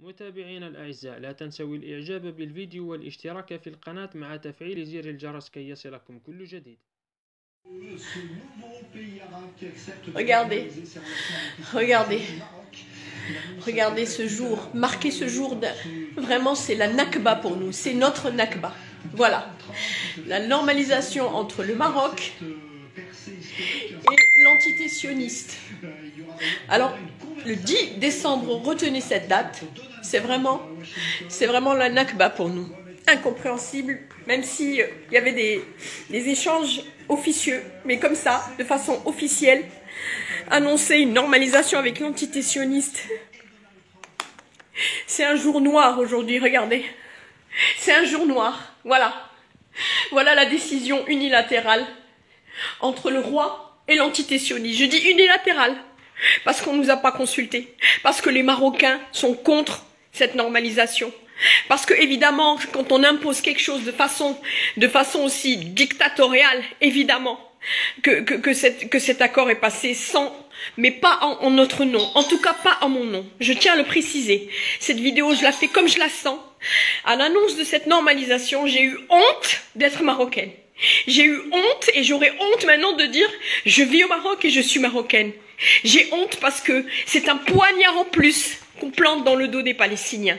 متابعينا الأعزاء، لا تنسوا الإعجاب بالفيديو والاشتراك في القناة مع تفعيل زر الجرس كي يصلكم كل جديد. Regardez, regardez, regardez ce jour, marquez ce jour, vraiment c'est la Nakba pour nous, c'est notre Nakba. Voilà, la normalisation entre le Maroc et l'entité sioniste. Alors, le 10 décembre, retenez cette date, c'est vraiment la Nakba pour nous. Incompréhensible, même si il y avait des échanges officieux, mais comme ça, de façon officielle, annoncer une normalisation avec l'entité sioniste. C'est un jour noir aujourd'hui, regardez. C'est un jour noir, voilà. Voilà la décision unilatérale entre le roi et l'entité sioniste. Je dis unilatérale, parce qu'on ne nous a pas consultés, parce que les Marocains sont contre cette normalisation. Parce que évidemment, quand on impose quelque chose de façon aussi dictatoriale, évidemment, que cet accord est passé sans, mais pas en notre nom, en tout cas pas en mon nom. Je tiens à le préciser. Cette vidéo, je la fais comme je la sens. À l'annonce de cette normalisation, j'ai eu honte d'être marocaine. J'ai eu honte et j'aurais honte maintenant de dire je vis au Maroc et je suis marocaine. J'ai honte parce que c'est un poignard en plus qu'on plante dans le dos des Palestiniens.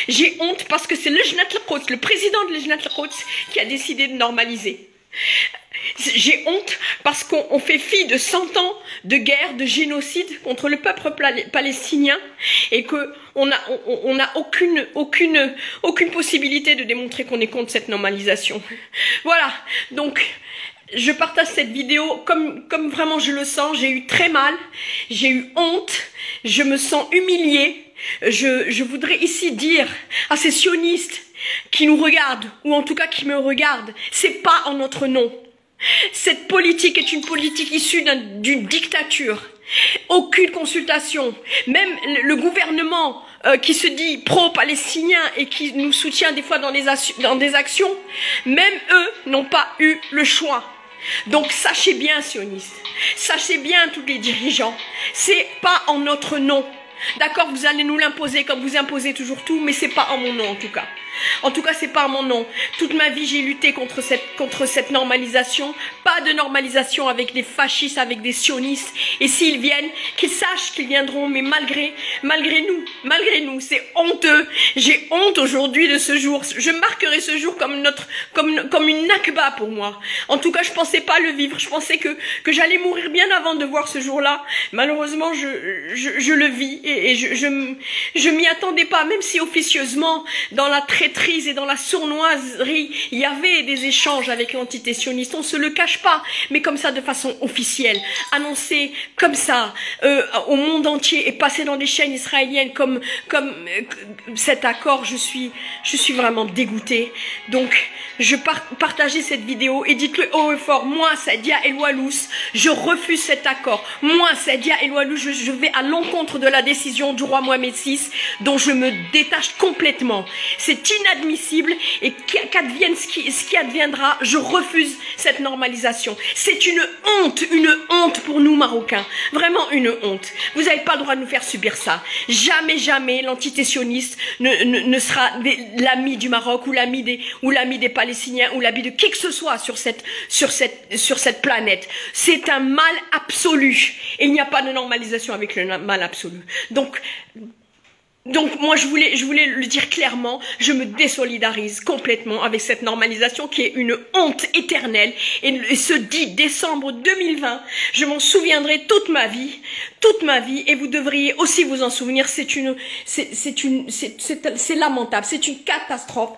J'ai honte parce que c'est le président de Lejnat al-Quds qui a décidé de normaliser. J'ai honte parce qu'on fait fi de 100 ans de guerre, de génocide contre le peuple palestinien et qu'on n'a aucune possibilité de démontrer qu'on est contre cette normalisation. Voilà, donc je partage cette vidéo comme vraiment je le sens. J'ai eu très mal, j'ai eu honte, je me sens humiliée. Je voudrais ici dire à ces sionistes qui nous regardent, ou en tout cas qui me regardent, c'est pas en notre nom. Cette politique est une politique issue d'une dictature. Aucune consultation. Même le gouvernement qui se dit pro-palestinien et qui nous soutient des fois dans des actions, même eux n'ont pas eu le choix. Donc sachez bien, sionistes, sachez bien tous les dirigeants, c'est pas en notre nom. D'accord, vous allez nous l'imposer comme vous imposez toujours tout, mais c'est pas en mon nom en tout cas. En tout cas, c'est pas en mon nom. Toute ma vie, j'ai lutté contre cette normalisation. Pas de normalisation avec des fascistes, avec des sionistes. Et s'ils viennent, qu'ils sachent qu'ils viendront, mais malgré nous, c'est honteux. J'ai honte aujourd'hui de ce jour. Je marquerai ce jour comme une nakba pour moi. En tout cas, je pensais pas le vivre. Je pensais que j'allais mourir bien avant de voir ce jour-là. Malheureusement, je le vis et je m'y attendais pas, même si officieusement, dans la traîtrise et dans la sournoiserie, il y avait des échanges avec l'entité sioniste. On se le cache pas, mais comme ça, de façon officielle, annoncé comme ça au monde entier et passé dans des chaînes israéliennes comme cet accord, je suis vraiment dégoûtée. Donc, je partageais cette vidéo et dites-le haut et fort. Moi, Sadia El Wallous, je refuse cet accord. Moi, Sadia El Wallous, je vais à l'encontre de la décision du roi Mohamed VI, dont je me détache complètement. C'est inadmissible et qu'advienne ce qui adviendra, je refuse cette normalisation. C'est une honte pour nous Marocains. Vraiment une honte. Vous n'avez pas le droit de nous faire subir ça. Jamais, jamais l'entité sioniste ne sera l'ami du Maroc ou l'ami des Palestiniens ou l'ami de qui que ce soit sur cette planète. C'est un mal absolu. Et il n'y a pas de normalisation avec le mal absolu. Donc moi je voulais le dire clairement, je me désolidarise complètement avec cette normalisation qui est une honte éternelle et ce 10 décembre 2020, je m'en souviendrai toute ma vie et vous devriez aussi vous en souvenir. C'est lamentable, c'est une catastrophe